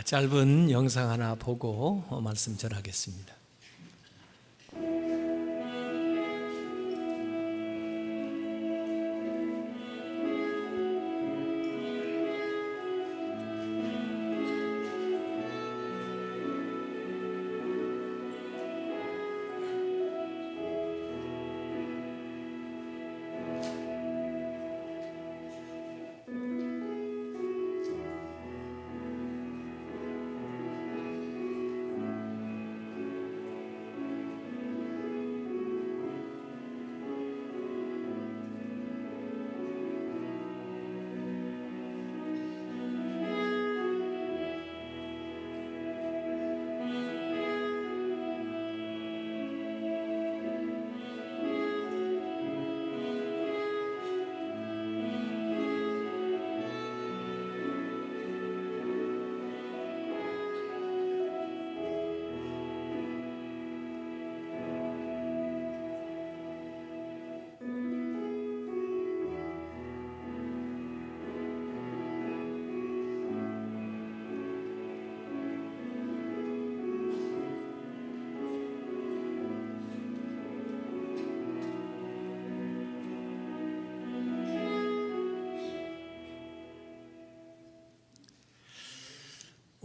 짧은 영상 하나 보고 말씀 전하겠습니다.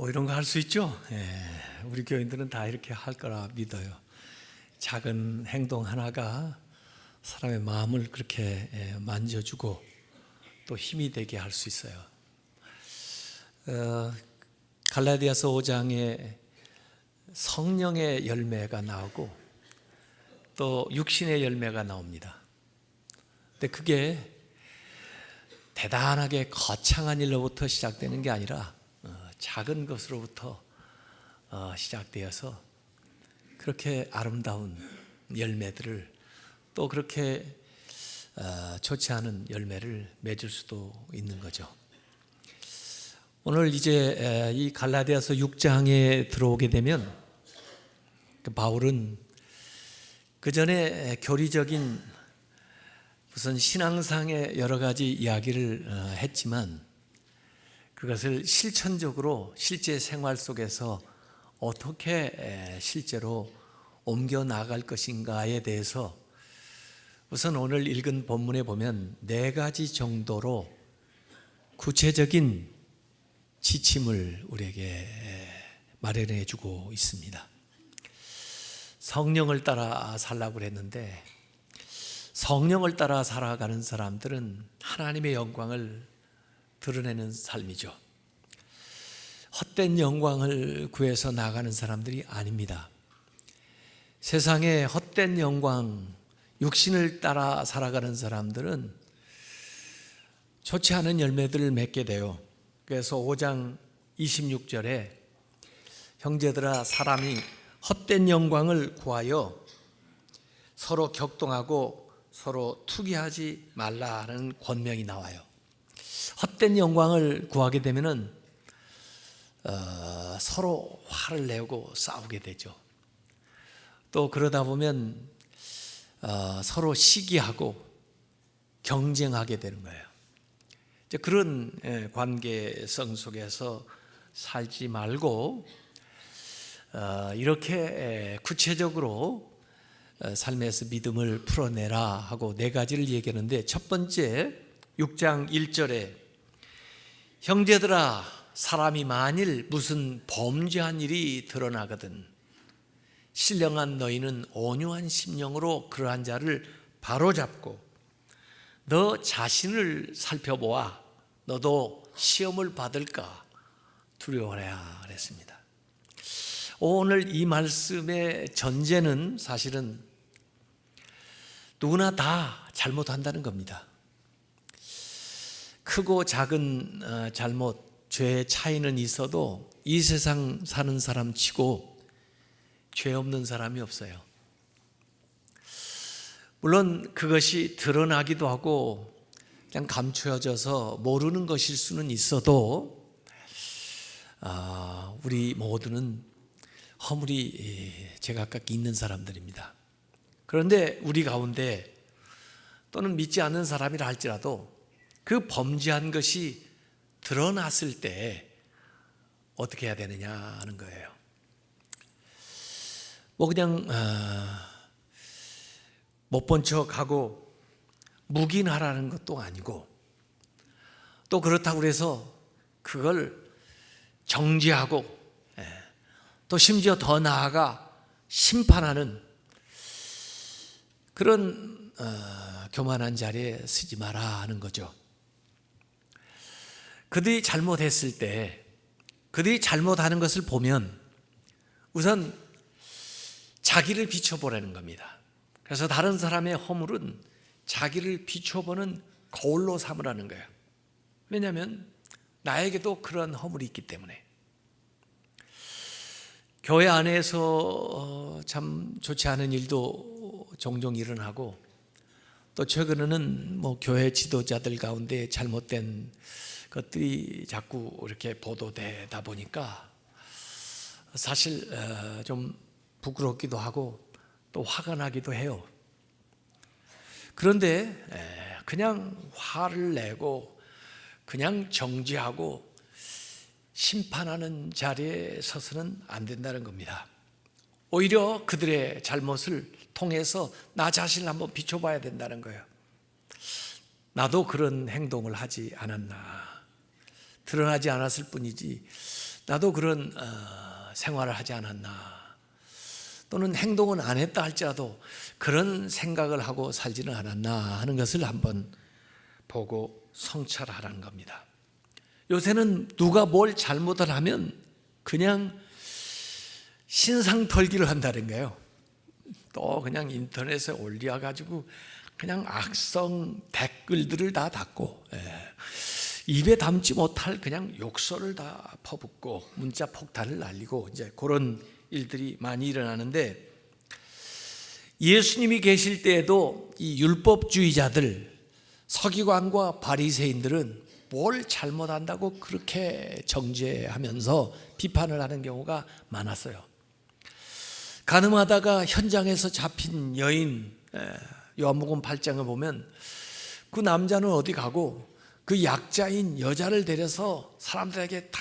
이런 거 할 수 있죠? 우리 교인들은 다 이렇게 할 거라 믿어요. 작은 행동 하나가 사람의 마음을 그렇게 만져주고 또 힘이 되게 할 수 있어요. 갈라디아서 5장에 성령의 열매가 나오고 또 육신의 열매가 나옵니다. 근데 그게 대단하게 거창한 일로부터 시작되는 게 아니라 작은 것으로부터 시작되어서 그렇게 아름다운 열매들을 또 그렇게 좋지 않은 열매를 맺을 수도 있는 거죠. 오늘 이제 이 갈라디아서 6장에 들어오게 되면 바울은 그 전에 교리적인 무슨 신앙상의 여러 가지 이야기를 했지만 그것을 실천적으로 실제 생활 속에서 어떻게 실제로 옮겨 나갈 것인가에 대해서 우선 오늘 읽은 본문에 보면 4가지 정도로 구체적인 지침을 우리에게 마련해 주고 있습니다. 성령을 따라 살라고 했는데 성령을 따라 살아가는 사람들은 하나님의 영광을 드러내는 삶이죠. 헛된 영광을 구해서 나가는 사람들이 아닙니다. 세상의 헛된 영광, 육신을 따라 살아가는 사람들은 좋지 않은 열매들을 맺게 돼요. 그래서 5장 26절에 형제들아 사람이 헛된 영광을 구하여 서로 격동하고 서로 투기하지 말라는 권명이 나와요. 헛된 영광을 구하게 되면은 서로 화를 내고 싸우게 되죠. 또 그러다 보면 서로 시기하고 경쟁하게 되는 거예요. 이제 그런 관계성 속에서 살지 말고 이렇게 구체적으로 삶에서 믿음을 풀어내라 하고 4가지를 얘기하는데 첫 번째 6장 1절에 형제들아 사람이 만일 무슨 범죄한 일이 드러나거든 신령한 너희는 온유한 심령으로 그러한 자를 바로잡고 너 자신을 살펴보아 너도 시험을 받을까 두려워해야 그랬습니다. 오늘 이 말씀의 전제는 사실은 누구나 다 잘못한다는 겁니다. 크고 작은 잘못, 죄의 차이는 있어도 이 세상 사는 사람 치고 죄 없는 사람이 없어요. 물론 그것이 드러나기도 하고 그냥 감추어져서 모르는 것일 수는 있어도 우리 모두는 허물이 제각각 있는 사람들입니다. 그런데 우리 가운데 또는 믿지 않는 사람이라 할지라도 그 범죄한 것이 드러났을 때 어떻게 해야 되느냐 하는 거예요. 뭐 그냥 못 본 척하고 묵인하라는 것도 아니고, 또 그렇다고 해서 그걸 정죄하고 또 심지어 더 나아가 심판하는 그런 교만한 자리에 서지 마라 하는 거죠. 그들이 잘못했을 때, 그들이 잘못하는 것을 보면 우선 자기를 비춰보라는 겁니다. 그래서 다른 사람의 허물은 자기를 비춰보는 거울로 삼으라는 거예요. 왜냐하면 나에게도 그런 허물이 있기 때문에. 교회 안에서 참 좋지 않은 일도 종종 일어나고, 또 최근에는 뭐 교회 지도자들 가운데 잘못된 것들이 자꾸 이렇게 보도되다 보니까 사실 좀 부끄럽기도 하고 또 화가 나기도 해요. 그런데 그냥 화를 내고 그냥 정죄하고 심판하는 자리에 서서는 안 된다는 겁니다. 오히려 그들의 잘못을 통해서 나 자신을 한번 비춰봐야 된다는 거예요. 나도 그런 행동을 하지 않았나, 드러나지 않았을 뿐이지 나도 그런 생활을 하지 않았나, 또는 행동은 안 했다 할지라도 그런 생각을 하고 살지는 않았나 하는 것을 한번 보고 성찰하라는 겁니다. 요새는 누가 뭘 잘못을 하면 그냥 신상털기를 한다는 거예요. 또 그냥 인터넷에 올려가지고 그냥 악성 댓글들을 다 달고, 입에 담지 못할 그냥 욕설을 다 퍼붓고 문자 폭탄을 날리고, 이제 그런 일들이 많이 일어나는데, 예수님이 계실 때에도 이 율법주의자들, 서기관과 바리새인들은 뭘 잘못한다고 그렇게 정죄하면서 비판을 하는 경우가 많았어요. 가늠하다가 현장에서 잡힌 여인, 요한복음 8장을 보면 그 남자는 어디 가고 그 약자인 여자를 데려서 사람들에게 다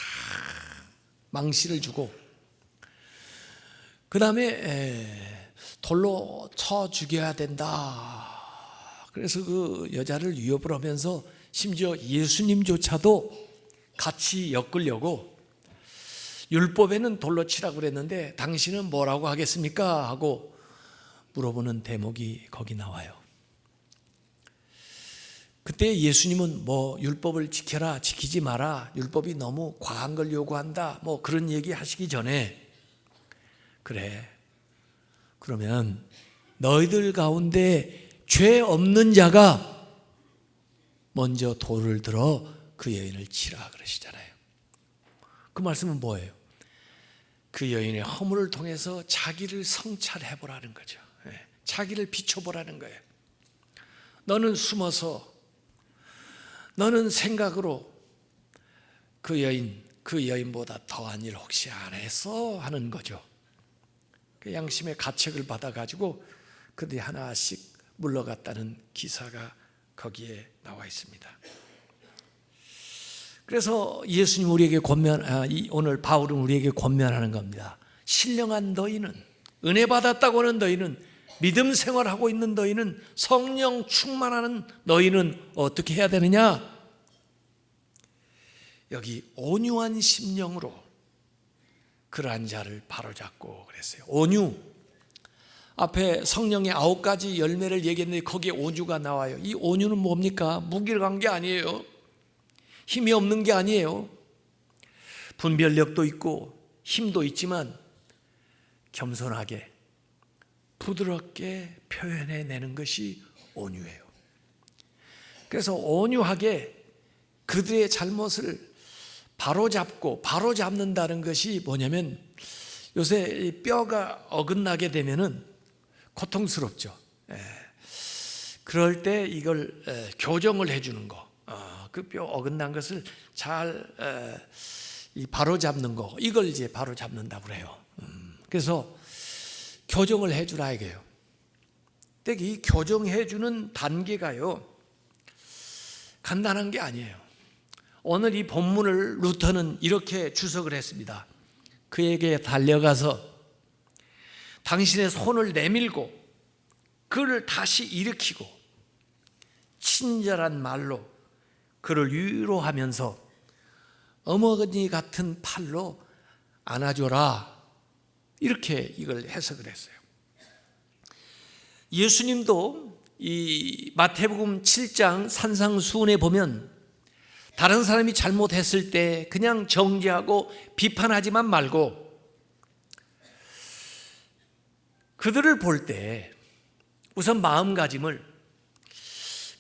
망신을 주고, 그 다음에 돌로 쳐 죽여야 된다. 그래서 그 여자를 위협을 하면서 심지어 예수님조차도 같이 엮으려고, 율법에는 돌로 치라고 그랬는데 당신은 뭐라고 하겠습니까? 하고 물어보는 대목이 거기 나와요. 그때 예수님은 뭐 율법을 지켜라, 지키지 마라, 율법이 너무 과한 걸 요구한다, 뭐 그런 얘기 하시기 전에, 그래, 그러면 너희들 가운데 죄 없는 자가 먼저 돌을 들어 그 여인을 치라 그러시잖아요. 그 말씀은 뭐예요? 그 여인의 허물을 통해서 자기를 성찰해 보라는 거죠. 자기를 비춰보라는 거예요. 너는 숨어서, 너는 생각으로 그 여인보다 더한 일 혹시 안 했어? 하는 거죠. 그 양심의 가책을 받아가지고 그들이 하나씩 물러갔다는 기사가 거기에 나와 있습니다. 그래서 예수님 우리에게 오늘 바울은 우리에게 권면하는 겁니다. 신령한 너희는, 은혜 받았다고 하는 너희는, 믿음 생활하고 있는 너희는, 성령 충만하는 너희는 어떻게 해야 되느냐? 여기 온유한 심령으로 그러한 자를 바로잡고 그랬어요. 온유, 앞에 성령의 9가지 열매를 얘기했는데 거기에 온유가 나와요. 이 온유는 뭡니까? 무기력한 게 아니에요. 힘이 없는 게 아니에요. 분별력도 있고 힘도 있지만 겸손하게 부드럽게 표현해내는 것이 온유예요. 그래서 온유하게 그들의 잘못을 바로잡는다는 것이 뭐냐면, 요새 뼈가 어긋나게 되면은 고통스럽죠. 그럴 때 이걸 교정을 해주는 거, 그 뼈 어긋난 것을 잘 바로잡는 거, 이걸 이제 바로잡는다고 해요. 그래서 교정을 해주라 이게요. 근데 이 교정해주는 단계가요, 간단한 게 아니에요. 오늘 이 본문을 루터는 이렇게 주석을 했습니다. 그에게 달려가서 당신의 손을 내밀고 그를 다시 일으키고 친절한 말로 그를 위로하면서 어머니 같은 팔로 안아줘라, 이렇게 이걸 해석을 했어요. 예수님도 이 마태복음 7장 산상수훈에 보면 다른 사람이 잘못했을 때 그냥 정죄하고 비판하지만 말고 그들을 볼 때 우선 마음가짐을,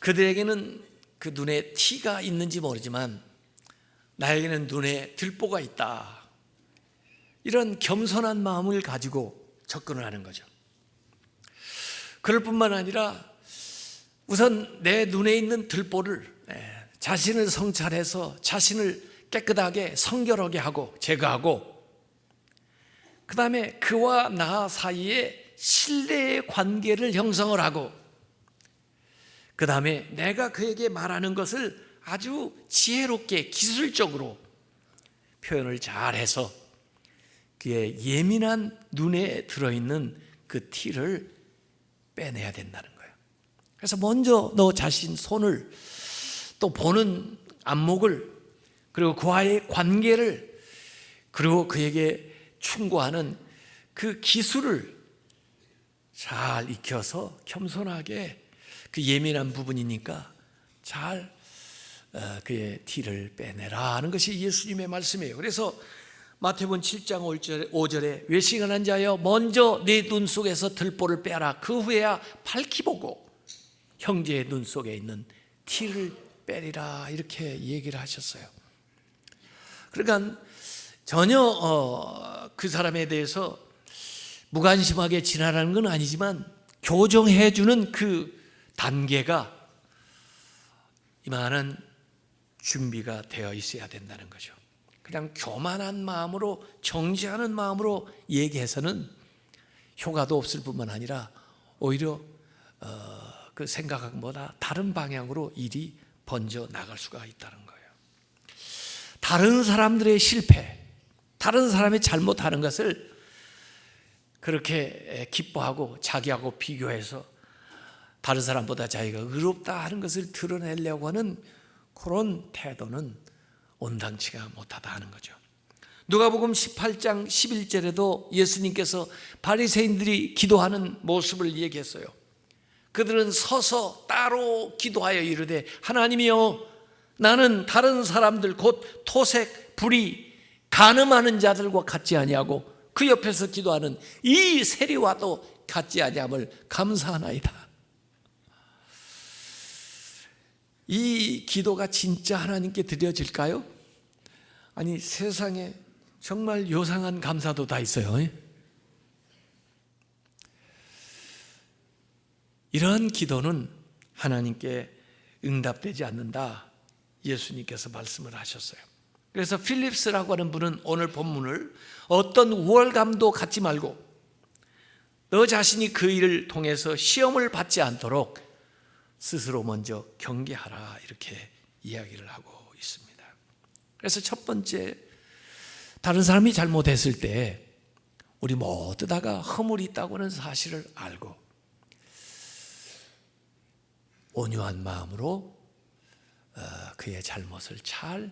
그들에게는 그 눈에 티가 있는지 모르지만 나에게는 눈에 들보가 있다, 이런 겸손한 마음을 가지고 접근을 하는 거죠. 그럴 뿐만 아니라 우선 내 눈에 있는 들보를 자신을 성찰해서 자신을 깨끗하게 성결하게 하고 제거하고, 그 다음에 그와 나 사이에 신뢰의 관계를 형성을 하고, 그 다음에 내가 그에게 말하는 것을 아주 지혜롭게 기술적으로 표현을 잘해서 그의 예민한 눈에 들어있는 그 티를 빼내야 된다는 거예요. 그래서 먼저 너 자신 손을, 또 보는 안목을, 그리고 그와의 관계를, 그리고 그에게 충고하는 그 기술을 잘 익혀서 겸손하게 그 예민한 부분이니까 잘 그의 티를 빼내라 하는 것이 예수님의 말씀이에요. 그래서 마태복음 7장 5절에 외식하는 자여 먼저 네 눈 속에서 들보를 빼라, 그 후에야 밝히 보고 형제의 눈 속에 있는 티를 빼리라, 이렇게 얘기를 하셨어요. 그러니까 전혀 그 사람에 대해서 무관심하게 지나가는 건 아니지만 교정해 주는 그 단계가 이만한 준비가 되어 있어야 된다는 거죠. 그냥 교만한 마음으로, 정죄하는 마음으로 얘기해서는 효과도 없을 뿐만 아니라 오히려 그 생각한 것보다 다른 방향으로 일이 번져 나갈 수가 있다는 거예요. 다른 사람들의 실패, 다른 사람의 잘못하는 것을 그렇게 기뻐하고 자기하고 비교해서 다른 사람보다 자기가 의롭다 하는 것을 드러내려고 하는 그런 태도는 온당치가 못하다 하는 거죠. 누가복음 18장 11절에도 예수님께서 바리새인들이 기도하는 모습을 얘기했어요. 그들은 서서 따로 기도하여 이르되 하나님이여, 나는 다른 사람들 곧 토색, 불의, 간음하는 자들과 같지 아니하고 그 옆에서 기도하는 이 세리와도 같지 아니함을 감사하나이다. 이 기도가 진짜 하나님께 드려질까요? 아니, 세상에 정말 요상한 감사도 다 있어요. 이러한 기도는 하나님께 응답되지 않는다, 예수님께서 말씀을 하셨어요. 그래서 필립스라고 하는 분은 오늘 본문을 어떤 우월감도 갖지 말고 너 자신이 그 일을 통해서 시험을 받지 않도록 스스로 먼저 경계하라, 이렇게 이야기를 하고 있습니다. 그래서 첫 번째, 다른 사람이 잘못했을 때 우리 모두 다가 허물이 있다고 하는 사실을 알고 온유한 마음으로 그의 잘못을 잘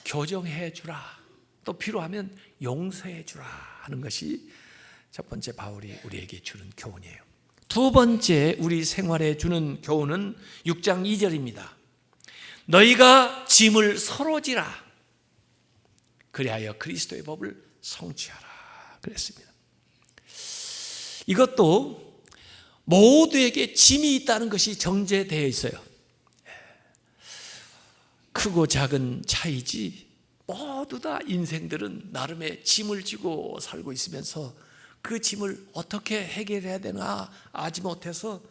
교정해 주라, 또 필요하면 용서해 주라 하는 것이 첫 번째 바울이 우리에게 주는 교훈이에요. 두 번째 우리 생활에 주는 교훈은 6장 2절입니다. 너희가 짐을 서로 지라, 그리하여 그리스도의 법을 성취하라 그랬습니다. 이것도 모두에게 짐이 있다는 것이 정제되어 있어요. 크고 작은 차이지 모두 다 인생들은 나름의 짐을 지고 살고 있으면서 그 짐을 어떻게 해결해야 되나 알지 못해서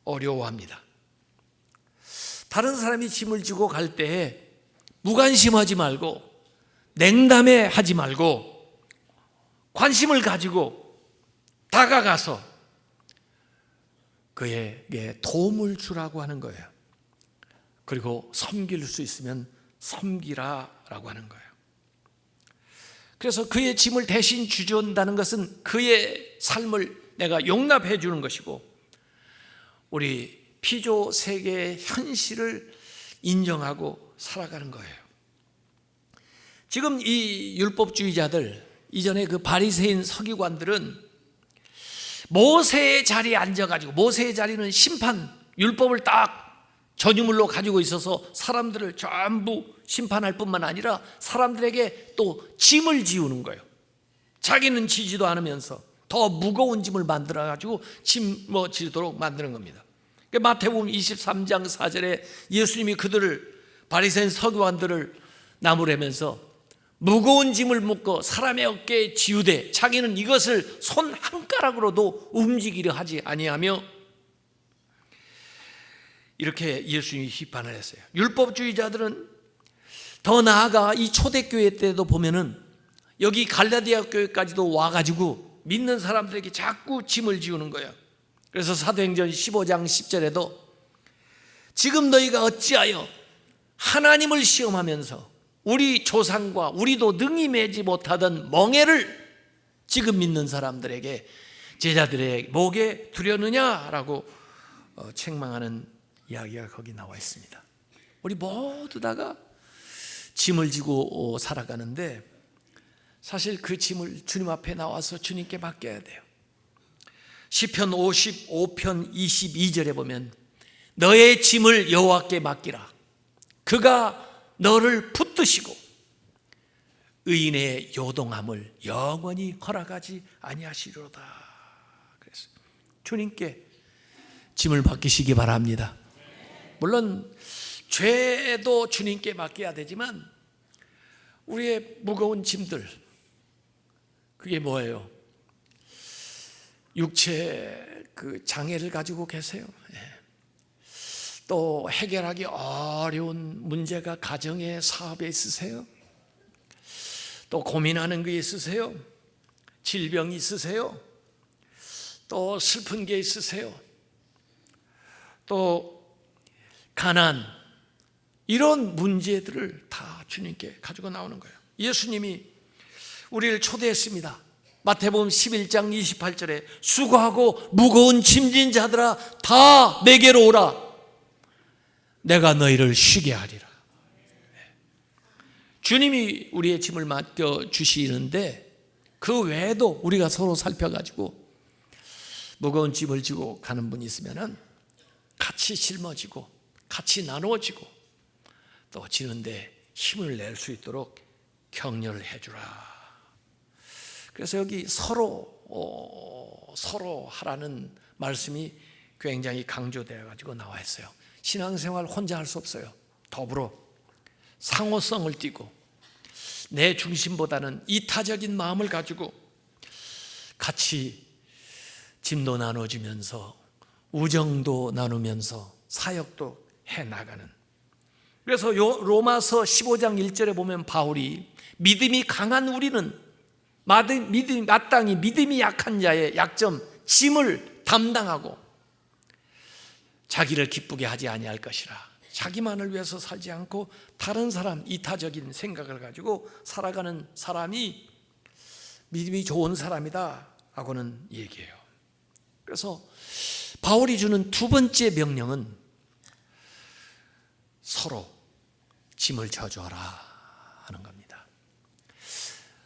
어려워합니다. 다른 사람이 짐을 지고 갈 때 무관심하지 말고 냉담해하지 말고 관심을 가지고 다가가서 그에게 도움을 주라고 하는 거예요. 그리고 섬길 수 있으면 섬기라라고 하는 거예요. 그래서 그의 짐을 대신 주준다는 것은 그의 삶을 내가 용납해 주는 것이고, 우리 피조 세계의 현실을 인정하고 살아가는 거예요. 지금 이 율법주의자들, 이전에 그 바리새인 서기관들은 모세의 자리에 앉아가지고, 모세의 자리는 심판, 율법을 딱 전유물로 가지고 있어서 사람들을 전부 심판할 뿐만 아니라 사람들에게 또 짐을 지우는 거예요. 자기는 지지도 않으면서 더 무거운 짐을 만들어가지고 짊어지도록 만드는 겁니다. 마태복음 23장 4절에 예수님이 그들을, 바리새인 서기관들을 나무라면서 무거운 짐을 묶어 사람의 어깨에 지우되 자기는 이것을 손 한 가락으로도 움직이려 하지 아니하며, 이렇게 예수님이 비판을 했어요. 율법주의자들은 더 나아가 이 초대교회 때도 보면은 여기 갈라디아 교회까지도 와가지고 믿는 사람들에게 자꾸 짐을 지우는 거예요. 그래서 사도행전 15장 10절에도 지금 너희가 어찌하여 하나님을 시험하면서 우리 조상과 우리도 능히 매지 못하던 멍에를 지금 믿는 사람들에게, 제자들의 목에 두려느냐라고 책망하는 이야기가 거기 나와 있습니다. 우리 모두 다가 짐을 지고 살아가는데 사실 그 짐을 주님 앞에 나와서 주님께 맡겨야 돼요. 시편 55편 22절에 보면 너의 짐을 여호와께 맡기라. 그가 너를 붙드시고 의인의 요동함을 영원히 허락하지 아니하시리로다. 그래서 주님께 짐을 맡기시기 바랍니다. 물론 죄도 주님께 맡겨야 되지만 우리의 무거운 짐들, 그게 뭐예요? 육체 그 장애를 가지고 계세요. 또 해결하기 어려운 문제가 가정에, 사업에 있으세요? 또 고민하는 게 있으세요? 질병이 있으세요? 또 슬픈 게 있으세요? 또 가난, 이런 문제들을 다 주님께 가지고 나오는 거예요. 예수님이 우리를 초대했습니다. 마태복음 11장 28절에 수고하고 무거운 짐진 자들아 다 내게로 오라. 내가 너희를 쉬게 하리라. 주님이 우리의 짐을 맡겨주시는데 그 외에도 우리가 서로 살펴가지고 무거운 짐을 지고 가는 분이 있으면 같이 짊어지고 같이 나누어지고 또 지는데 힘을 낼 수 있도록 격려를 해주라. 그래서 여기 서로 하라는 말씀이 굉장히 강조되어 가지고 나와 있어요. 신앙생활 혼자 할 수 없어요. 더불어 상호성을 띠고 내 중심보다는 이타적인 마음을 가지고 같이 짐도 나눠주면서 우정도 나누면서 사역도 해나가는. 그래서 로마서 15장 1절에 보면 바울이 믿음이 강한 우리는 마땅히 믿음이 약한 자의 약점, 짐을 담당하고 자기를 기쁘게 하지 아니할 것이라. 자기만을 위해서 살지 않고 다른 사람, 이타적인 생각을 가지고 살아가는 사람이 믿음이 좋은 사람이다 하고는 얘기해요. 그래서 바울이 주는 두 번째 명령은 서로 짐을 져주어라 하는 겁니다.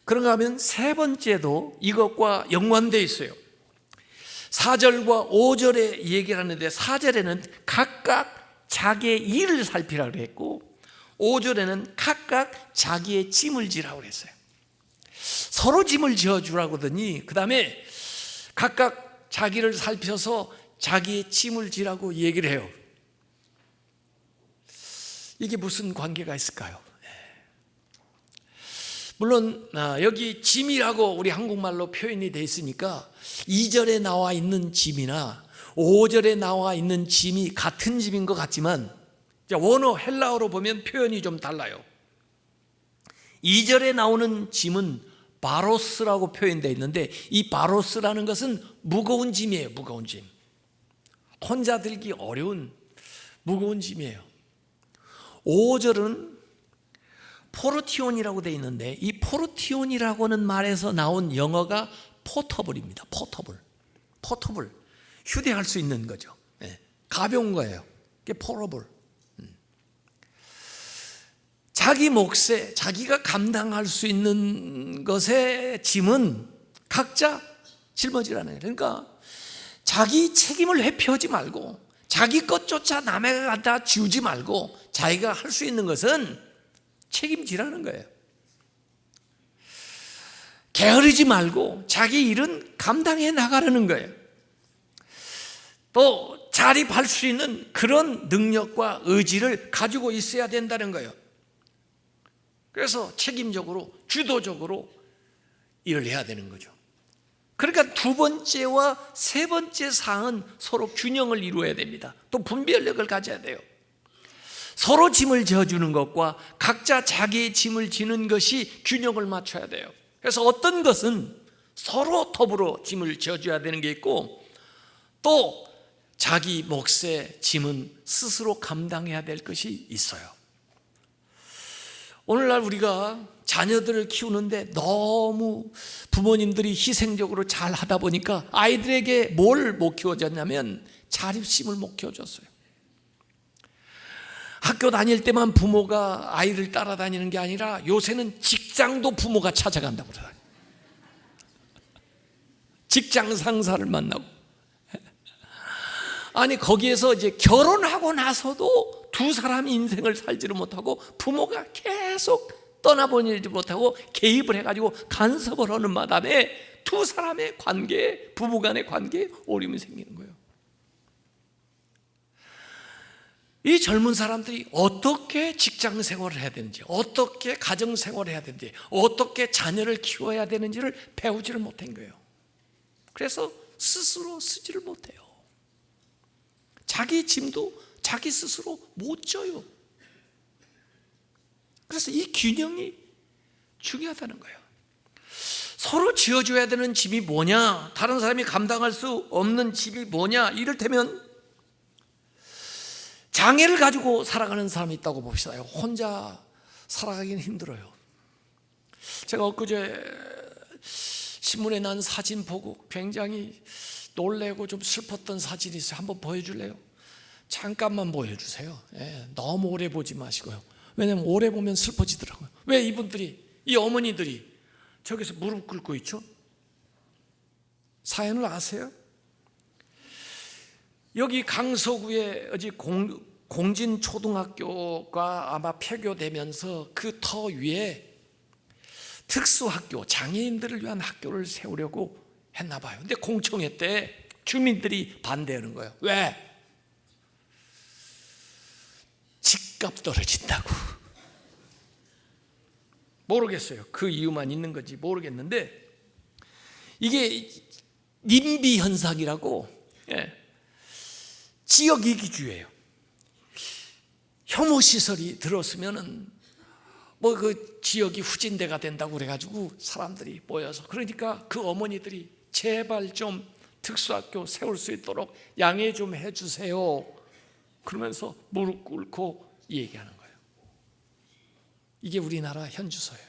그런가 하면 세 번째도 이것과 연관되어 있어요. 4절과 5절에 얘기를 하는데 4절에는 각각 자기의 일을 살피라고 했고 5절에는 각각 자기의 짐을 지라고 했어요. 서로 짐을 지어주라고 하더니 그 다음에 각각 자기를 살펴서 자기의 짐을 지라고 얘기를 해요. 이게 무슨 관계가 있을까요? 물론 여기 짐이라고 우리 한국말로 표현이 되어 있으니까 2절에 나와 있는 짐이나 5절에 나와 있는 짐이 같은 짐인 것 같지만 원어 헬라어로 보면 표현이 좀 달라요. 2절에 나오는 짐은 바로스라고 표현되어 있는데 이 바로스라는 것은 무거운 짐이에요. 무거운 짐, 혼자 들기 어려운 무거운 짐이에요. 5절은 포르티온이라고 되어 있는데, 이 포르티온이라고 하는 말에서 나온 영어가 포터블입니다. 포터블. 휴대할 수 있는 거죠. 가벼운 거예요. 그게 포러블. 자기 몫에, 자기가 감당할 수 있는 것의 짐은 각자 짊어지라는 거예요. 그러니까 자기 책임을 회피하지 말고, 자기 것조차 남에게 갖다 지우지 말고, 자기가 할 수 있는 것은 책임지라는 거예요. 게으르지 말고 자기 일은 감당해 나가라는 거예요. 또 자립할 수 있는 그런 능력과 의지를 가지고 있어야 된다는 거예요. 그래서 책임적으로, 주도적으로 일을 해야 되는 거죠. 그러니까 두 번째와 세 번째 사항은 서로 균형을 이루어야 됩니다. 또 분별력을 가져야 돼요. 서로 짐을 져주는 것과 각자 자기의 짐을 지는 것이 균형을 맞춰야 돼요. 그래서 어떤 것은 서로 더불어 짐을 져줘야 되는 게 있고, 또 자기 몫의 짐은 스스로 감당해야 될 것이 있어요. 오늘날 우리가 자녀들을 키우는데 너무 부모님들이 희생적으로 잘 하다 보니까 아이들에게 뭘 못 키워줬냐면 자립심을 못 키워줬어요. 학교 다닐 때만 부모가 아이를 따라다니는 게 아니라 요새는 직장도 부모가 찾아간다고 그래요. 직장 상사를 만나고, 아니 거기에서 이제 결혼하고 나서도 두 사람이 인생을 살지를 못하고 부모가 계속 떠나보내지 못하고 개입을 해가지고 간섭을 하는 마당에 두 사람의 관계에, 부부간의 관계에 오림이 생기는 거예요. 이 젊은 사람들이 어떻게 직장 생활을 해야 되는지, 어떻게 가정 생활을 해야 되는지, 어떻게 자녀를 키워야 되는지를 배우지를 못한 거예요. 그래서 스스로 쓰지를 못해요. 자기 짐도 자기 스스로 못 져요. 그래서 이 균형이 중요하다는 거예요. 서로 지어줘야 되는 짐이 뭐냐, 다른 사람이 감당할 수 없는 짐이 뭐냐, 이를테면 장애를 가지고 살아가는 사람이 있다고 봅시다. 혼자 살아가기는 힘들어요. 제가 엊그제 신문에 난 사진 보고 굉장히 놀래고 좀 슬펐던 사진이 있어요. 한번 보여줄래요? 잠깐만 보여주세요. 너무 오래 보지 마시고요. 왜냐하면 오래 보면 슬퍼지더라고요. 왜 이분들이, 이 어머니들이 저기서 무릎 꿇고 있죠? 사연을 아세요? 여기 강서구에 어제 공진초등학교가 아마 폐교되면서 그 터 위에 특수학교, 장애인들을 위한 학교를 세우려고 했나 봐요. 근데 공청회 때 주민들이 반대하는 거예요. 왜? 집값 떨어진다고. 모르겠어요. 그 이유만 있는 건지 모르겠는데, 이게 님비 현상이라고, 지역이기주의예요. 혐오시설이 들었으면은 뭐 그 지역이 후진대가 된다고 그래가지고 사람들이 모여서, 그러니까 그 어머니들이 제발 좀 특수학교 세울 수 있도록 양해 좀 해주세요. 그러면서 무릎 꿇고 얘기하는 거예요. 이게 우리나라 현주소예요.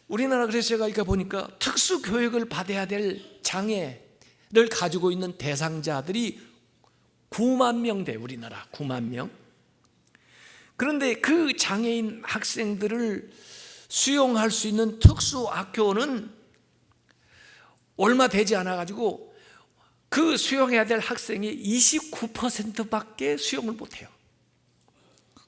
우리나라, 그래서 제가 이렇게 보니까 특수교육을 받아야 될 장애를 가지고 있는 대상자들이 9만 명 돼, 우리나라 9만 명. 그런데 그 장애인 학생들을 수용할 수 있는 특수학교는 얼마 되지 않아가지고 그 수용해야 될 학생이 29%밖에 수용을 못해요.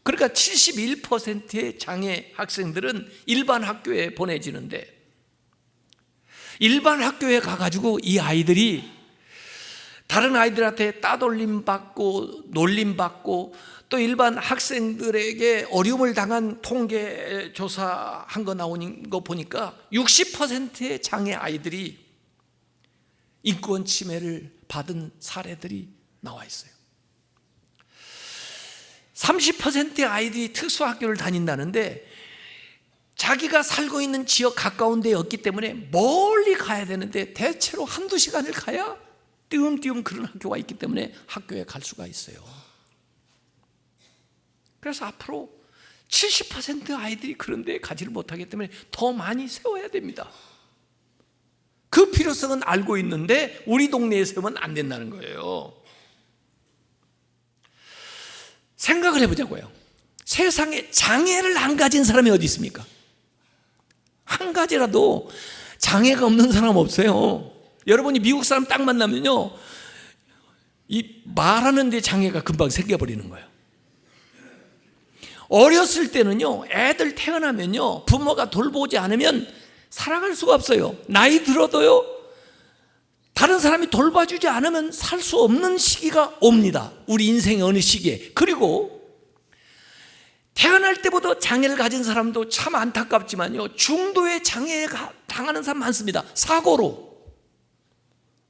그러니까 71%의 장애 학생들은 일반 학교에 보내지는데, 일반 학교에 가가지고 이 아이들이 다른 아이들한테 따돌림 받고 놀림 받고, 또 일반 학생들에게 어려움을 당한 통계 조사한 거 나오는 거 보니까 60%의 장애 아이들이 인권 침해를 받은 사례들이 나와 있어요. 30%의 아이들이 특수학교를 다닌다는데, 자기가 살고 있는 지역 가까운 데에 없기 때문에 멀리 가야 되는데 대체로 한두 시간을 가야 띄엄띄엄 그런 학교가 있기 때문에 학교에 갈 수가 있어요. 그래서 앞으로 70% 아이들이 그런 데 가지를 못하기 때문에 더 많이 세워야 됩니다. 그 필요성은 알고 있는데 우리 동네에 세우면 안 된다는 거예요. 생각을 해보자고요. 세상에 장애를 안 가진 사람이 어디 있습니까? 한 가지라도 장애가 없는 사람 없어요. 여러분이 미국 사람 딱 만나면요, 이 말하는 데 장애가 금방 생겨버리는 거예요. 어렸을 때는요, 애들 태어나면요, 부모가 돌보지 않으면 살아갈 수가 없어요. 나이 들어도요, 다른 사람이 돌봐주지 않으면 살 수 없는 시기가 옵니다. 우리 인생의 어느 시기에. 그리고 태어날 때부터 장애를 가진 사람도 참 안타깝지만요, 중도의 장애에 당하는 사람 많습니다. 사고로.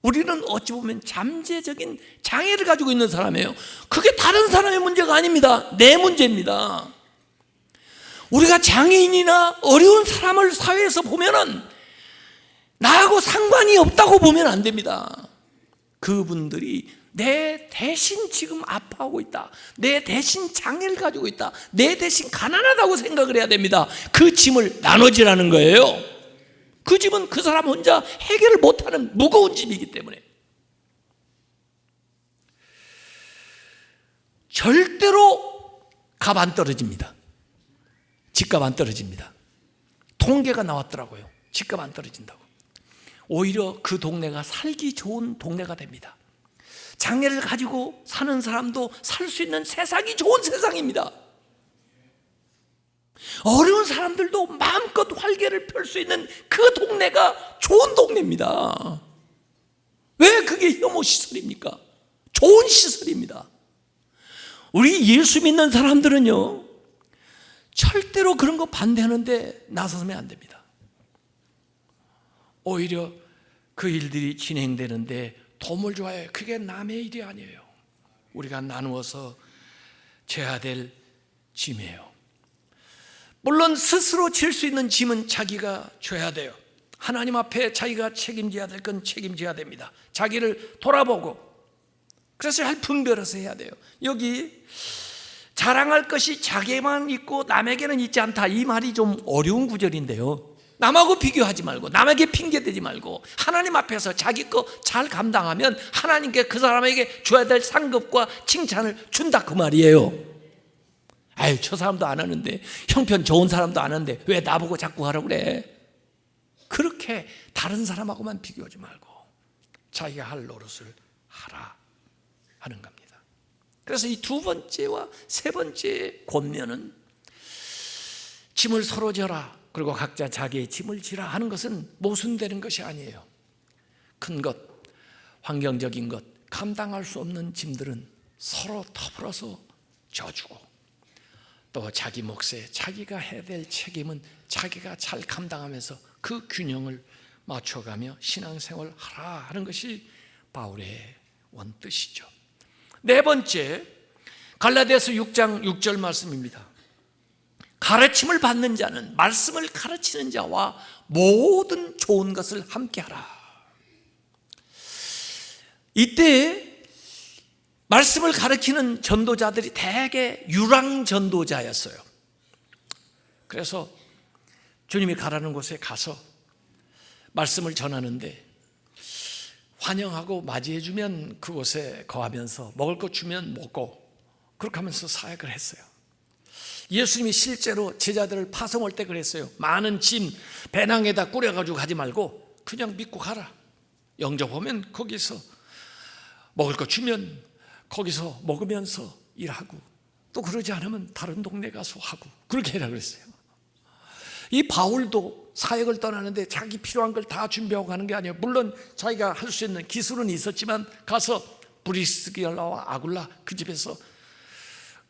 우리는 어찌 보면 잠재적인 장애를 가지고 있는 사람이에요. 그게 다른 사람의 문제가 아닙니다. 내 문제입니다. 우리가 장애인이나 어려운 사람을 사회에서 보면은 나하고 상관이 없다고 보면 안 됩니다. 그분들이 내 대신 지금 아파하고 있다, 내 대신 장애를 가지고 있다, 내 대신 가난하다고 생각을 해야 됩니다. 그 짐을 나눠지라는 거예요. 그 짐은 그 사람 혼자 해결을 못하는 무거운 짐이기 때문에 절대로 값 안 떨어집니다. 집값 안 떨어집니다. 통계가 나왔더라고요. 집값 안 떨어진다고. 오히려 그 동네가 살기 좋은 동네가 됩니다. 장애를 가지고 사는 사람도 살 수 있는 세상이 좋은 세상입니다. 어려운 사람들도 마음껏 활개를 펼 수 있는 그 동네가 좋은 동네입니다. 왜 그게 혐오 시설입니까? 좋은 시설입니다. 우리 예수 믿는 사람들은요, 절대로 그런 거 반대하는데 나서면 안 됩니다. 오히려 그 일들이 진행되는데 도움을 줘야 그게 남의 일이 아니에요. 우리가 나누어서 져야 될 짐이에요. 물론 스스로 질 수 있는 짐은 자기가 져야 돼요. 하나님 앞에 자기가 책임져야 될 건 책임져야 됩니다. 자기를 돌아보고, 그래서 잘 분별해서 해야 돼요. 여기 자랑할 것이 자기만 있고 남에게는 있지 않다, 이 말이 좀 어려운 구절인데요, 남하고 비교하지 말고 남에게 핑계대지 말고 하나님 앞에서 자기 거 잘 감당하면 하나님께 그 사람에게 줘야 될 상급과 칭찬을 준다, 그 말이에요. 아유, 저 사람도 안 하는데, 형편 좋은 사람도 안 하는데 왜 나보고 자꾸 하라고 그래? 그렇게 다른 사람하고만 비교하지 말고 자기가 할 노릇을 하라 하는 겁니다. 그래서 이 두 번째와 세 번째 권면은 짐을 서로 져라, 그리고 각자 자기의 짐을 지라 하는 것은 모순되는 것이 아니에요. 큰 것, 환경적인 것, 감당할 수 없는 짐들은 서로 더불어서 져주고, 또 자기 몫에 자기가 해야 될 책임은 자기가 잘 감당하면서 그 균형을 맞춰가며 신앙생활을 하라 하는 것이 바울의 원뜻이죠. 네 번째, 갈라디아서 6장 6절 말씀입니다. 가르침을 받는 자는 말씀을 가르치는 자와 모든 좋은 것을 함께하라. 이때 말씀을 가르치는 전도자들이 대개 유랑 전도자였어요. 그래서 주님이 가라는 곳에 가서 말씀을 전하는데 환영하고 맞이해주면 그곳에 거하면서 먹을 것 주면 먹고, 그렇게 하면서 사역을 했어요. 예수님이 실제로 제자들을 파송할 때 그랬어요. 많은 짐 배낭에다 꾸려가지고 가지 말고 그냥 믿고 가라. 영접하면 거기서 먹을 거 주면 거기서 먹으면서 일하고, 또 그러지 않으면 다른 동네 가서 하고, 그렇게 해라 그랬어요. 이 바울도 사역을 떠나는데 자기 필요한 걸 다 준비하고 가는 게 아니에요. 물론 자기가 할 수 있는 기술은 있었지만 가서 브리스길라와 아굴라 그 집에서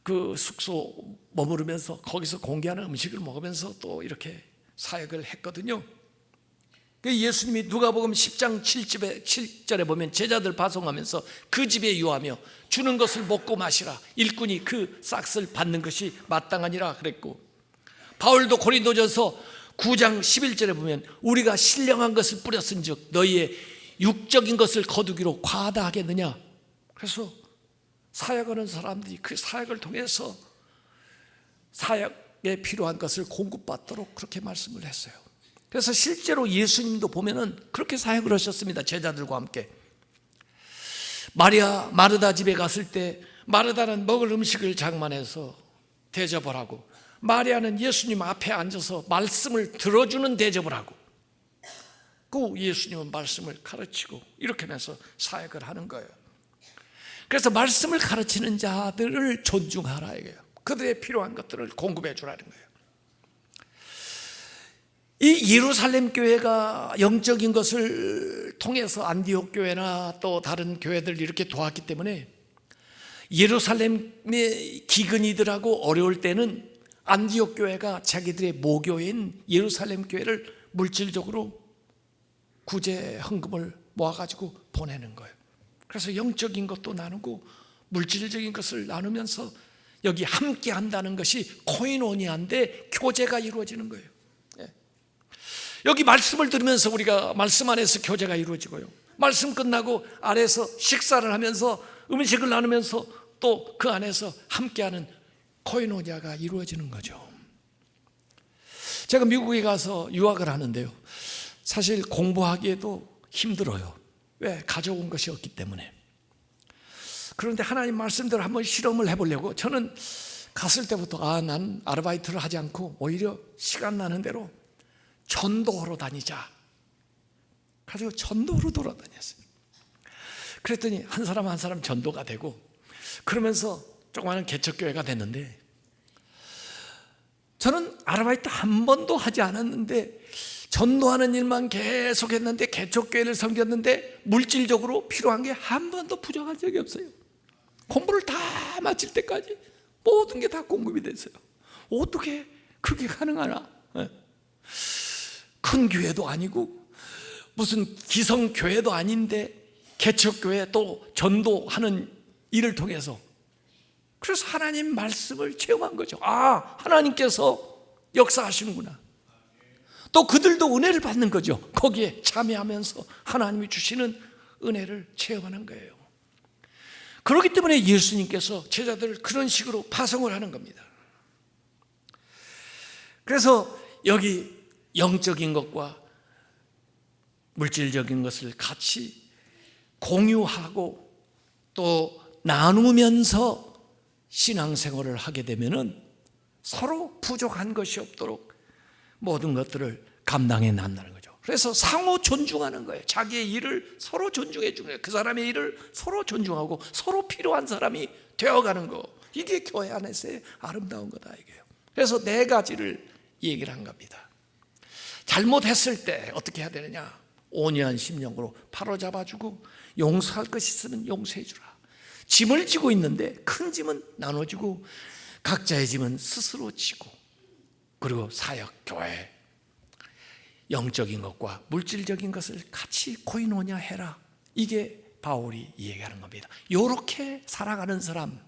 그 숙소 머무르면서 거기서 공개하는 음식을 먹으면서 또 이렇게 사역을 했거든요. 예수님이 누가복음 10장 7절에 보면 제자들 파송하면서 그 집에 유하며 주는 것을 먹고 마시라, 일꾼이 그 싹을 받는 것이 마땅하니라 그랬고, 바울도 고린도전서 9장 11절에 보면 우리가 신령한 것을 뿌렸은즉 너희의 육적인 것을 거두기로 과다하겠느냐. 그래서 사역하는 사람들이 그 사역을 통해서 사역 필요한 것을 공급받도록 그렇게 말씀을 했어요. 그래서 실제로 예수님도 보면은 그렇게 사역을 하셨습니다. 제자들과 함께. 마르다 집에 갔을 때 마르다는 먹을 음식을 장만해서 대접을 하고, 마리아는 예수님 앞에 앉아서 말씀을 들어주는 대접을 하고, 그 예수님은 말씀을 가르치고, 이렇게 해서 사역을 하는 거예요. 그래서 말씀을 가르치는 자들을 존중하라 이거예요. 그들의 필요한 것들을 공급해 주라는 거예요. 이 예루살렘 교회가 영적인 것을 통해서 안디옥 교회나 또 다른 교회들 이렇게 도왔기 때문에 예루살렘의 기근이들하고 어려울 때는 안디옥 교회가 자기들의 모교인 예루살렘 교회를 물질적으로 구제 헌금을 모아가지고 보내는 거예요. 그래서 영적인 것도 나누고 물질적인 것을 나누면서 여기 함께 한다는 것이 코이노니아인데 교제가 이루어지는 거예요. 여기 말씀을 들으면서 우리가 말씀 안에서 교제가 이루어지고요, 말씀 끝나고 아래에서 식사를 하면서 음식을 나누면서 또 그 안에서 함께하는 코이노니아가 이루어지는 거죠. 제가 미국에 가서 유학을 하는데요, 사실 공부하기에도 힘들어요. 왜? 가져온 것이 없기 때문에. 그런데 하나님 말씀대로 한번 실험을 해보려고 저는 갔을 때부터 난 아르바이트를 하지 않고 오히려 시간 나는 대로 전도하러 다니자. 가지고 전도로 돌아다녔어요. 그랬더니 한 사람 한 사람 전도가 되고, 그러면서 조그마한 개척교회가 됐는데, 저는 아르바이트 한 번도 하지 않았는데 전도하는 일만 계속 했는데, 개척교회를 섬겼는데 물질적으로 필요한 게 한 번도 부족한 적이 없어요. 공부를 다 마칠 때까지 모든 게 다 공급이 됐어요. 어떻게 그게 가능하나? 큰 교회도 아니고 무슨 기성교회도 아닌데 개척교회 또 전도하는 일을 통해서, 그래서 하나님 말씀을 체험한 거죠. 하나님께서 역사하시는구나. 또 그들도 은혜를 받는 거죠. 거기에 참여하면서 하나님이 주시는 은혜를 체험하는 거예요. 그렇기 때문에 예수님께서 제자들을 그런 식으로 파송을 하는 겁니다. 그래서 여기 영적인 것과 물질적인 것을 같이 공유하고 또 나누면서 신앙생활을 하게 되면은 서로 부족한 것이 없도록 모든 것들을 감당해 나간다는 거죠. 그래서 상호 존중하는 거예요. 자기의 일을 서로 존중해 주는 거예요. 그 사람의 일을 서로 존중하고 서로 필요한 사람이 되어가는 거, 이게 교회 안에서의 아름다운 거다 이게요. 그래서 네 가지를 얘기를 한 겁니다. 잘못했을 때 어떻게 해야 되느냐? 온유한 심령으로 바로잡아주고, 용서할 것이 있으면 용서해 주라. 짐을 지고 있는데 큰 짐은 나눠주고 각자의 짐은 스스로 지고, 그리고 사역, 교회, 영적인 것과 물질적인 것을 같이 코이노냐 해라. 이게 바울이 얘기하는 겁니다. 이렇게 살아가는 사람,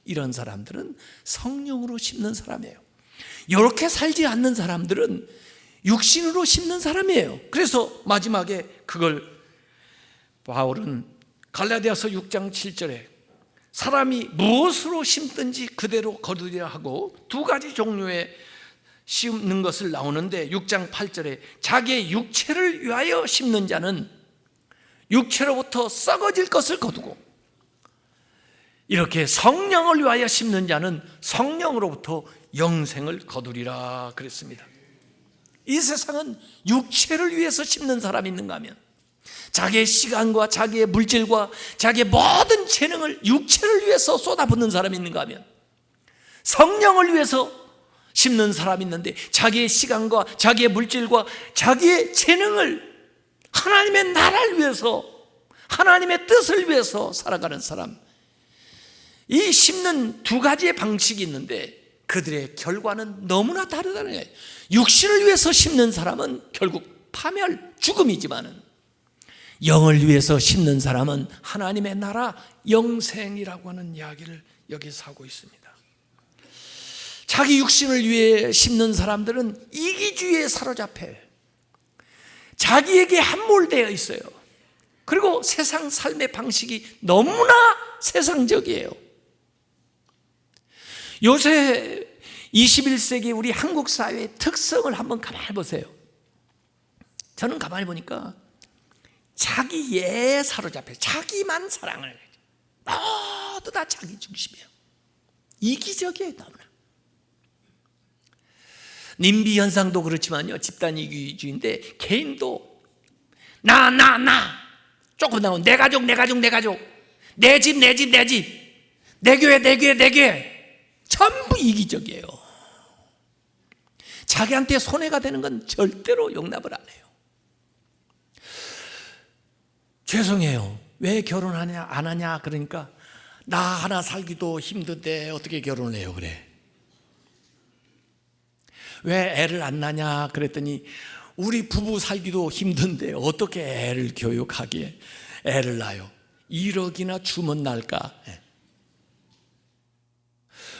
이런 사람들은 성령으로 심는 사람이에요. 이렇게 살지 않는 사람들은 육신으로 심는 사람이에요. 그래서 마지막에 그걸 바울은 갈라디아서 6장 7절에 사람이 무엇으로 심든지 그대로 거두리라 하고, 두 가지 종류의 심는 것을 나오는데 6장 8절에 자기의 육체를 위하여 심는 자는 육체로부터 썩어질 것을 거두고, 이렇게 성령을 위하여 심는 자는 성령으로부터 영생을 거두리라 그랬습니다. 이 세상은 육체를 위해서 심는 사람이 있는가 하면, 자기의 시간과 자기의 물질과 자기의 모든 재능을 육체를 위해서 쏟아붓는 사람이 있는가 하면, 성령을 위해서 심는 사람이 있는데 자기의 시간과 자기의 물질과 자기의 재능을 하나님의 나라를 위해서, 하나님의 뜻을 위해서 살아가는 사람, 이 심는 두 가지의 방식이 있는데 그들의 결과는 너무나 다르다는 거예요. 육신을 위해서 심는 사람은 결국 파멸, 죽음이지만은 영을 위해서 심는 사람은 하나님의 나라, 영생이라고 하는 이야기를 여기서 하고 있습니다. 자기 육신을 위해 심는 사람들은 이기주의에 사로잡혀 자기에게 함몰되어 있어요. 그리고 세상 삶의 방식이 너무나 세상적이에요. 요새 21세기 우리 한국 사회의 특성을 한번 가만히 보세요. 저는 가만히 보니까 자기에 사로잡혀 자기만 사랑을 해요. 모두 다 자기 중심이에요. 이기적이에요. 너무나. 님비 현상도 그렇지만요, 집단 이기주의인데 개인도 나 조금 나오면 내 가족 내 집 내 교회 전부 이기적이에요. 자기한테 손해가 되는 건 절대로 용납을 안 해요. 죄송해요, 왜 결혼 안 하냐 그러니까 나 하나 살기도 힘든데 어떻게 결혼을 해요 그래. 왜 애를 안 낳냐 그랬더니 우리 부부 살기도 힘든데 어떻게 애를 교육하기에 애를 낳아요. 1억이나 주면 날까.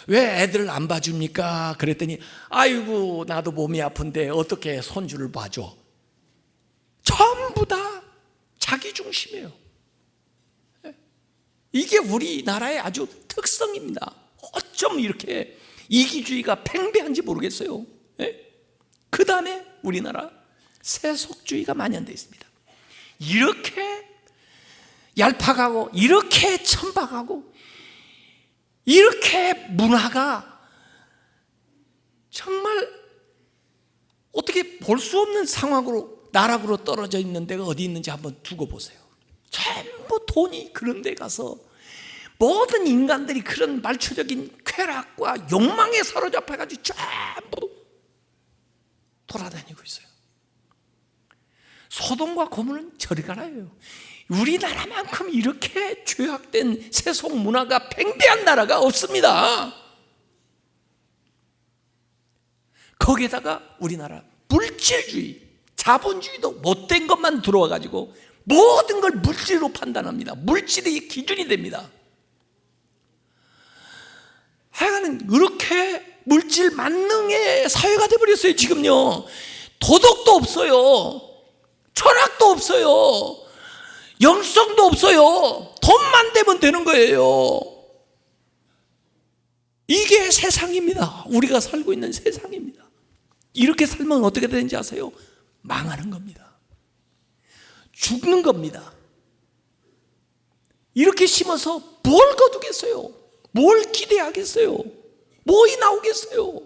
왜 애들을 안 봐줍니까 그랬더니 아이고 나도 몸이 아픈데 어떻게 손주를 봐줘. 전부 다 자기 중심이에요. 이게 우리나라의 아주 특성입니다. 어쩜 이렇게 이기주의가 팽배한지 모르겠어요. 그 다음에 우리나라 세속주의가 만연되어 있습니다. 이렇게 얄팍하고 이렇게 천박하고 이렇게 문화가 정말 어떻게 볼 수 없는 상황으로 나락으로 떨어져 있는 데가 어디 있는지 한번 두고 보세요. 전부 돈이 그런 데 가서 모든 인간들이 그런 말초적인 쾌락과 욕망에 사로잡혀가지고 전부 돌아다니고 있어요. 소돔과 고모는 저리 가라예요. 우리나라만큼 이렇게 죄악된 세속 문화가 팽배한 나라가 없습니다. 거기에다가 우리나라 물질주의, 자본주의도 못된 것만 들어와가지고 모든 걸 물질로 판단합니다. 물질이 기준이 됩니다. 하여간 이렇게 물질 만능의 사회가 돼버렸어요. 지금요, 도덕도 없어요, 철학도 없어요, 영성도 없어요. 돈만 되면 되는 거예요. 이게 세상입니다. 우리가 살고 있는 세상입니다. 이렇게 살면 어떻게 되는지 아세요? 망하는 겁니다. 죽는 겁니다. 이렇게 심어서 뭘 거두겠어요? 뭘 기대하겠어요? 뭐이 나오겠어요?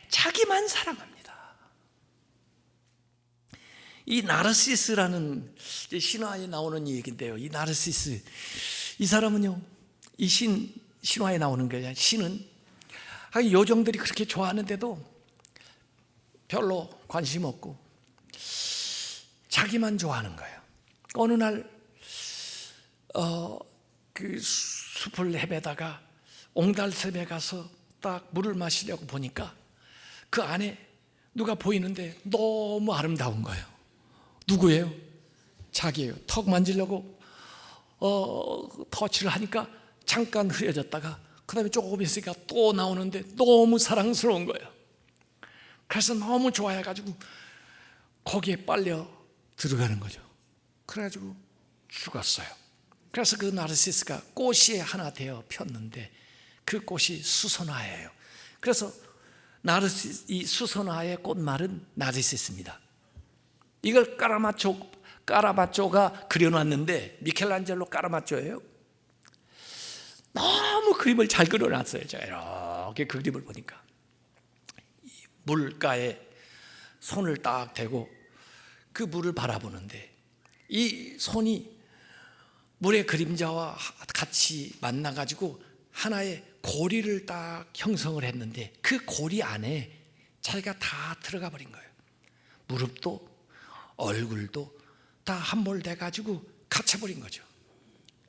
자기만 사랑합니다. 이 나르시스라는 신화에 나오는 얘기인데요, 이 나르시스, 이 사람은요, 이 신화에 나오는 거예요. 신은 요정들이 그렇게 좋아하는데도 별로 관심 없고 자기만 좋아하는 거예요. 어느 날 그 숲을 헤매다가 옹달샘에 가서 딱 물을 마시려고 보니까 그 안에 누가 보이는데 너무 아름다운 거예요. 누구예요? 자기예요. 턱 만지려고 터치를 하니까 잠깐 흐려졌다가 그 다음에 조금 있으니까 또 나오는데 너무 사랑스러운 거예요. 그래서 너무 좋아해가지고 거기에 빨려 들어가는 거죠. 그래가지고 죽었어요. 그래서 그 나르시스가 꽃이 하나 되어 폈는데 그 꽃이 수선화예요. 그래서 이 수선화의 꽃말은 나르시스입니다. 이걸 까라마초가 그려놨는데, 미켈란젤로 까라마초예요. 너무 그림을 잘 그려놨어요. 제가 이렇게 그 그림을 보니까 물가에 손을 딱 대고 그 물을 바라보는데 이 손이 물의 그림자와 같이 만나가지고 하나의 고리를 딱 형성을 했는데 그 고리 안에 자기가 다 들어가 버린 거예요. 무릎도 얼굴도 다 함몰돼가지고 갇혀버린 거죠.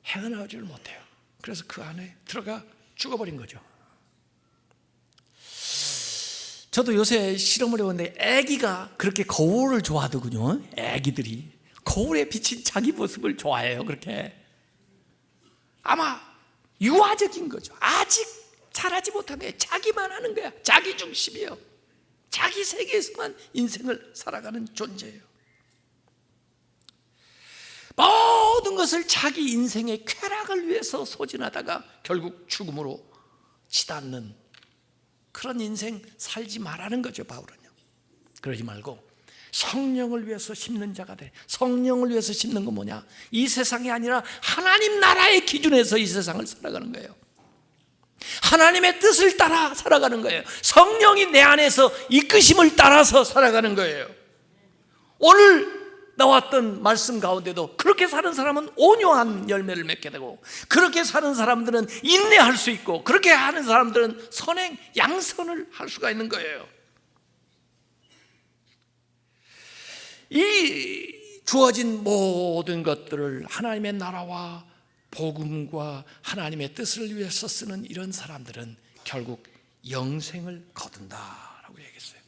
헤어나오지를 못해요. 그래서 그 안에 들어가 죽어버린 거죠. 저도 요새 실험을 해봤는데 아기가 그렇게 거울을 좋아하더군요. 아기들이 거울에 비친 자기 모습을 좋아해요. 그렇게 아마 유아적인 거죠. 아직 자라지 못한 거예요. 자기만 하는 거야. 자기 중심이에요. 자기 세계에서만 인생을 살아가는 존재예요. 모든 것을 자기 인생의 쾌락을 위해서 소진하다가 결국 죽음으로 치닫는 그런 인생 살지 말라는 거죠, 바울은요. 그러지 말고 성령을 위해서 심는 자가 돼. 성령을 위해서 심는 건 뭐냐? 이 세상이 아니라 하나님 나라의 기준에서 이 세상을 살아가는 거예요. 하나님의 뜻을 따라 살아가는 거예요. 성령이 내 안에서 이끄심을 따라서 살아가는 거예요. 오늘 나왔던 말씀 가운데도 그렇게 사는 사람은 온유한 열매를 맺게 되고, 그렇게 사는 사람들은 인내할 수 있고, 그렇게 하는 사람들은 선행, 양선을 할 수가 있는 거예요. 이 주어진 모든 것들을 하나님의 나라와 복음과 하나님의 뜻을 위해서 쓰는 이런 사람들은 결국 영생을 거둔다라고 얘기했어요.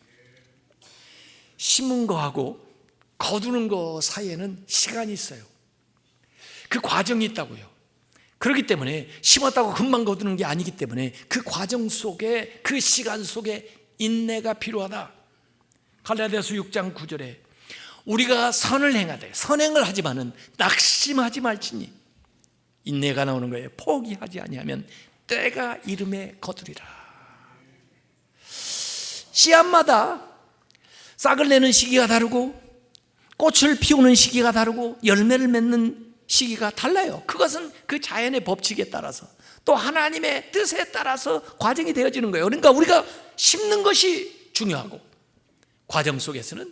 심은 거하고 거두는 거 사이에는 시간이 있어요. 그 과정이 있다고요. 그렇기 때문에 심었다고 금방 거두는 게 아니기 때문에 그 과정 속에, 그 시간 속에 인내가 필요하다. 갈라디아서 6장 9절에 우리가 선을 행하되, 선행을 하지만은 낙심하지 말지니, 인내가 나오는 거예요. 포기하지 아니하면 때가 이름에 거두리라. 씨앗마다 싹을 내는 시기가 다르고 꽃을 피우는 시기가 다르고 열매를 맺는 시기가 달라요. 그것은 그 자연의 법칙에 따라서 또 하나님의 뜻에 따라서 과정이 되어지는 거예요. 그러니까 우리가 심는 것이 중요하고 과정 속에서는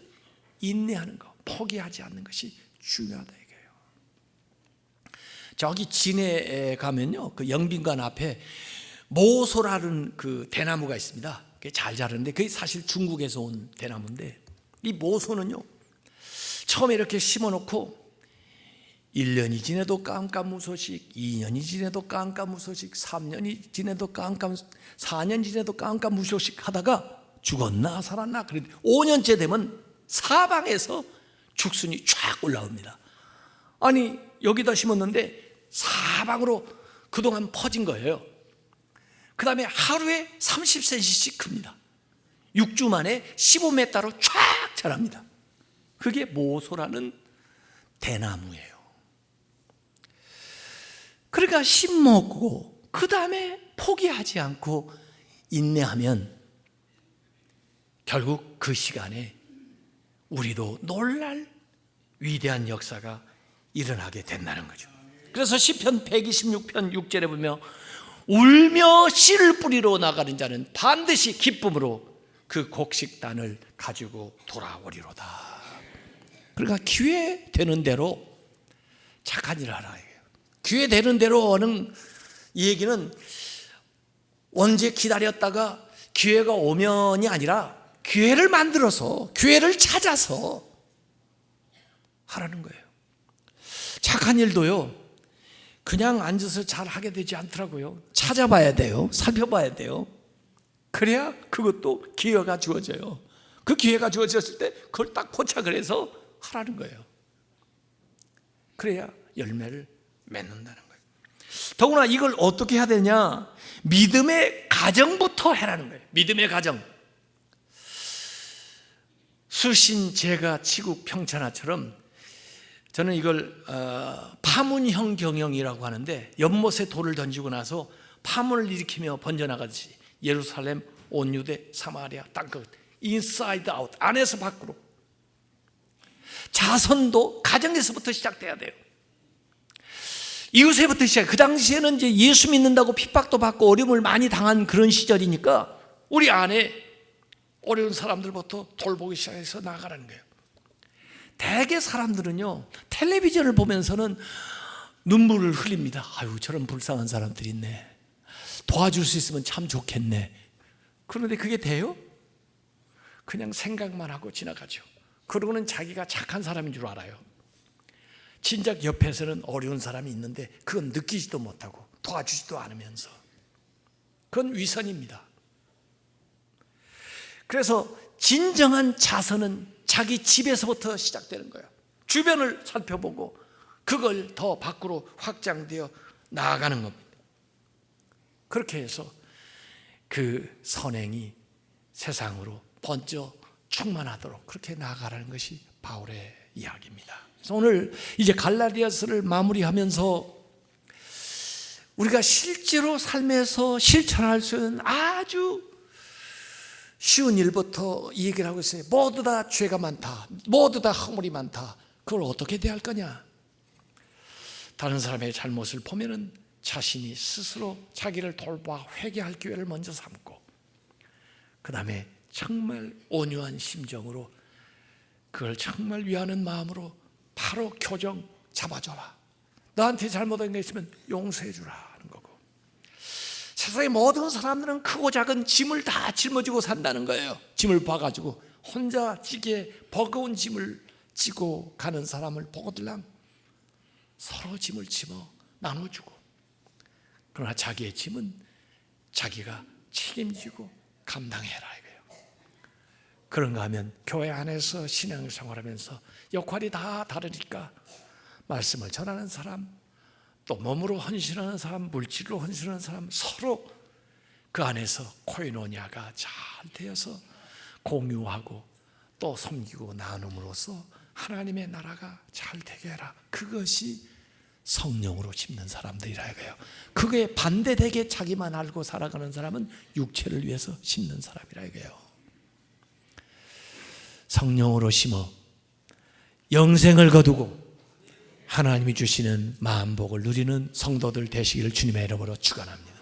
인내하는 거, 포기하지 않는 것이 중요하다 이거예요. 저기 진해에 가면요, 그 영빈관 앞에 모소라는 그 대나무가 있습니다. 그게 잘 자라는데 그게 사실 중국에서 온 대나무인데, 이 모소는요 처음에 이렇게 심어놓고 1년이 지내도 깜깜무소식, 2년이 지내도 깜깜무소식, 3년이 지내도 4년 지내도 깜깜무소식 하다가 죽었나 살았나, 그런데 5년째 되면 사방에서 죽순이 쫙 올라옵니다. 아니 여기다 심었는데 사방으로 그동안 퍼진 거예요. 그 다음에 하루에 30cm씩 큽니다. 6주 만에 15m로 쫙 자랍니다. 그게 모소라는 대나무예요. 그러니까 심먹고 그 다음에 포기하지 않고 인내하면 결국 그 시간에 우리도 놀랄 위대한 역사가 일어나게 된다는 거죠. 그래서 시편 126편 6절에 보면 울며 씨를 뿌리러 나가는 자는 반드시 기쁨으로 그 곡식단을 가지고 돌아오리로다. 그러니까 기회 되는 대로 착한 일을 하라. 기회 되는 대로는 이 얘기는 언제 기다렸다가 기회가 오면이 아니라 기회를 만들어서, 기회를 찾아서 하라는 거예요. 착한 일도요 그냥 앉아서 잘 하게 되지 않더라고요. 찾아봐야 돼요. 살펴봐야 돼요. 그래야 그것도 기회가 주어져요. 그 기회가 주어졌을 때 그걸 딱 포착을 해서 하라는 거예요. 그래야 열매를 맺는다는 거예요. 더구나 이걸 어떻게 해야 되냐, 믿음의 가정부터 해라는 거예요. 믿음의 가정. 수신 제가 치국 평천하처럼 저는 이걸 파문형 경영이라고 하는데, 연못에 돌을 던지고 나서 파문을 일으키며 번져나가듯이 예루살렘, 온 유대, 사마리아 땅끝, 인사이드 아웃, 안에서 밖으로. 자선도 가정에서부터 시작돼야 돼요. 이웃에부터 시작. 그 당시에는 이제 예수 믿는다고 핍박도 받고 어려움을 많이 당한 그런 시절이니까 우리 안에 어려운 사람들부터 돌보기 시작해서 나가라는 거예요. 대개 사람들은요 텔레비전을 보면서는 눈물을 흘립니다. 아유, 저런 불쌍한 사람들이 있네, 도와줄 수 있으면 참 좋겠네. 그런데 그게 돼요? 그냥 생각만 하고 지나가죠. 그러고는 자기가 착한 사람인 줄 알아요. 진작 옆에서는 어려운 사람이 있는데 그건 느끼지도 못하고 도와주지도 않으면서, 그건 위선입니다. 그래서 진정한 자선은 자기 집에서부터 시작되는 거예요. 주변을 살펴보고 그걸 더 밖으로 확장되어 나아가는 겁니다. 그렇게 해서 그 선행이 세상으로 번져 충만하도록 그렇게 나아가라는 것이 바울의 이야기입니다. 그래서 오늘 이제 갈라디아서를 마무리하면서 우리가 실제로 삶에서 실천할 수 있는 아주 쉬운 일부터 이 얘기를 하고 있어요. 모두 다 죄가 많다, 모두 다 허물이 많다. 그걸 어떻게 대할 거냐? 다른 사람의 잘못을 보면은 자신이 스스로 자기를 돌봐 회개할 기회를 먼저 삼고, 그 다음에 정말 온유한 심정으로 그걸 정말 위하는 마음으로 바로 교정 잡아줘라. 너한테 잘못한 게 있으면 용서해 주라 하는 거고, 세상의 모든 사람들은 크고 작은 짐을 다 짊어지고 산다는 거예요. 짐을 봐가지고 혼자 지게 버거운 짐을 지고 가는 사람을 보고들랑 서로 짐을 집어 나눠주고, 그러나 자기의 짐은 자기가 책임지고 감당해라 이거예요. 그런가 하면 교회 안에서 신앙생활하면서 역할이 다 다르니까 말씀을 전하는 사람, 또 몸으로 헌신하는 사람, 물질로 헌신하는 사람, 서로 그 안에서 코이노니아가 잘 되어서 공유하고 또 섬기고 나눔으로써 하나님의 나라가 잘 되게 해라. 그것이 성령으로 심는 사람들이라 이거예요. 그게 반대되게 자기만 알고 살아가는 사람은 육체를 위해서 심는 사람이라 이거예요. 성령으로 심어 영생을 거두고 하나님이 주시는 만복을 누리는 성도들 되시기를 주님의 이름으로 축원합니다.